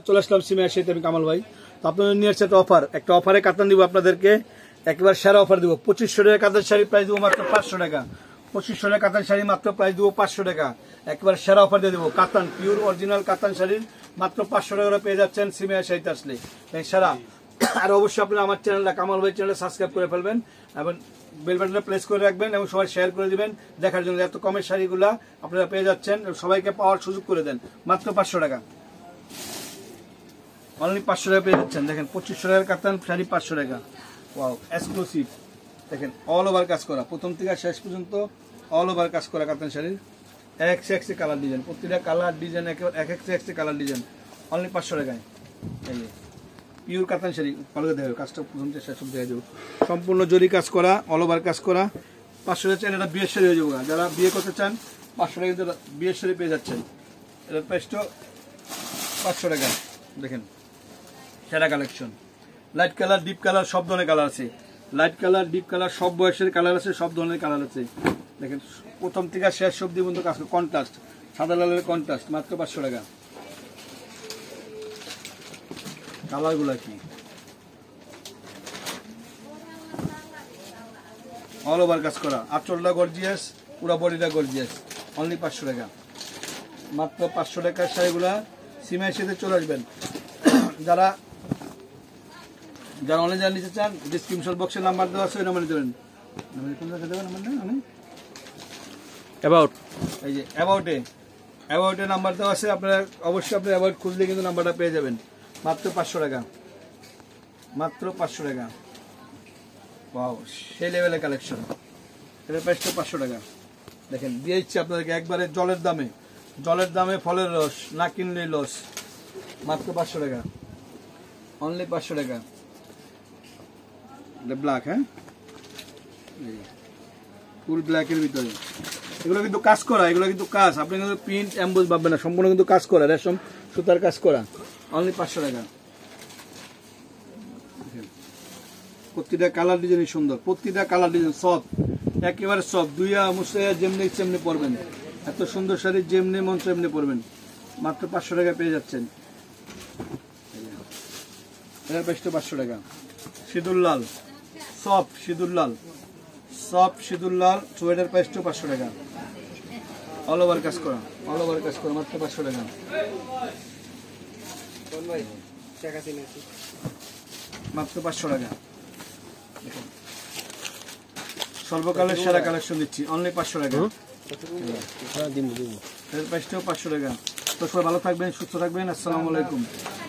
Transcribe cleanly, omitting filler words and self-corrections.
চলে আসলাম সিমিয়া শাড়িতে, আমি কামাল ভাই। তো আপনাদের নিয়ে আসছে একটা অফারে কাতান দিব আপনাদেরকে, একেবারে সেরা অফার দিব। 2500 টাকা কাতান শাড়ি প্রাইস দিব মাত্র 500 টাকা। 2500 টাকা কাতান শাড়ি মাত্র প্রাইস দিব 500 টাকা। একেবারে সেরা অফার দিয়ে দেবো। কাতান পিওর অরিজিনাল কাতান শাড়ির মাত্র 500 টাকা পেয়ে যাচ্ছেন সিমিয়া শাড়িতে আসলে সেরা। আর অবশ্যই আপনারা আমার চ্যানেলটা কামাল ভাই চ্যানেলে সাবস্ক্রাইব করে ফেলবেন এবং বেল বাটনটা প্রেস করে রাখবেন এবং সবাই শেয়ার করে দিবেন দেখার জন্য। এত কমের শাড়িগুলা আপনারা পেয়ে যাচ্ছেন, সবাইকে পাওয়ার সুযোগ করে দেন মাত্র 500 টাকা। অনলি 500 টাকা পেয়ে যাচ্ছেন। দেখেন 2500 টাকার কাতান শাড়ি 500 টাকা। ওয়াও এক্সক্লুসিভ, দেখেন অল ওভার কাজ করা, প্রথম থেকে শেষ পর্যন্ত অল ওভার কাজ করা কাতান শাড়ির এক কালার ডিজাইন, প্রতিটা কালার ডিজাইন এক কালার ডিজাইন অনলি 500 টাকায়। এই পিওর কাতান শাড়ি ভালো দেখো, কাজটা প্রথম থেকে শেষ অবধি দেখাই দেবো। সম্পূর্ণ জরি কাজ করা, অল ওভার কাজ করা। 500 টাকা চান এটা বিয়ের শাড়ি হয়ে যাবো। যারা বিয়ে করতে চান 500 টাকা কিন্তু বিয়ের শাড়ি পেয়ে যাচ্ছেন। এটার প্রাইসটা 500 টাকা। দেখেন সেরা collection, light colour deep colour সব ধরনের কালার আছে। লাইট কালার ডিপ কালার সব বয়সের কালার আছে, সব ধরনের কালার আছে। দেখেন প্রথম থেকে শেষ অবধি পর্যন্ত কাজ করে, কন্ট্রাস্ট সাদা লালের কন্ট্রাস্ট মাত্র 500 টাকা। কালারগুলো কি অল ওভার কাজ করা, আঁচলটা গর্জিয়াস, পুরো বডিটা গর্জিয়াস অনলি 500 টাকা। মাত্র 500 টাকার শাড়িগুলা সিমাইয়ের সাথে চলে আসবেন। যারা অনলাইন নিতে চান ডিসক্রিপশন বক্সে নাম্বার দেওয়া আছে, ওই নাম্বারে দেবেন। অ্যাবাউট এই যে অ্যাবাউটে নাম্বার দেওয়া আছে, আপনারা অবশ্যই আপনার অ্যাবাউট খুঁজলে কিন্তু নাম্বারটা পেয়ে যাবেন। মাত্র 500 টাকা, মাত্র 500 টাকা। ওয়াও সেই লেভেলের কালেকশন। এটার প্রাইসটা 500 টাকা। দেখেন দিয়ে দিচ্ছি আপনাদেরকে একবারে জলের দামে ফলের রস, না কিনলে লস। মাত্র 500 টাকা, অনলি 500 টাকা। ব্ল্যাক, হ্যাঁ ফুল ব্ল্যাকের ভিতরে। এগুলো কিন্তু কাজ করা, এগুলো কিন্তু কাজ, আপনি কিন্তু প্রিন্ট এমবোস ভাববেন না, সম্পূর্ণ কিন্তু কাজ করা, রেশম সুতার কাজ করা অনলি 500 টাকা। প্রতিটা কালার ডিজাইন সুন্দর, প্রতিটা কালার ডিজাইন সব একেবারে সব দুইয়া মুছে যেমনি সেমনি পরবেন। এত সুন্দর শাড়ি যেমনি মন সেমনি পরবেন। মাত্র 500 টাকা পেয়ে যাচ্ছেন। এর প্রাইসটা 500 টাকা। সিঁদুর লাল সফট, সিঁদুর লাল সোয়েটার প্রাইসটা 500 টাকা। অল ওভার কাজ করা, মাত্র 500 টাকা। মাত্র 500 টাকা। সর্বকালের সেরা কালেকশন দিচ্ছি অনলি 500 টাকা। এর প্রাইসটাও 500 টাকা। তো সবাই ভালো থাকবেন, সুস্থ থাকবেন। আসসালামু আলাইকুম।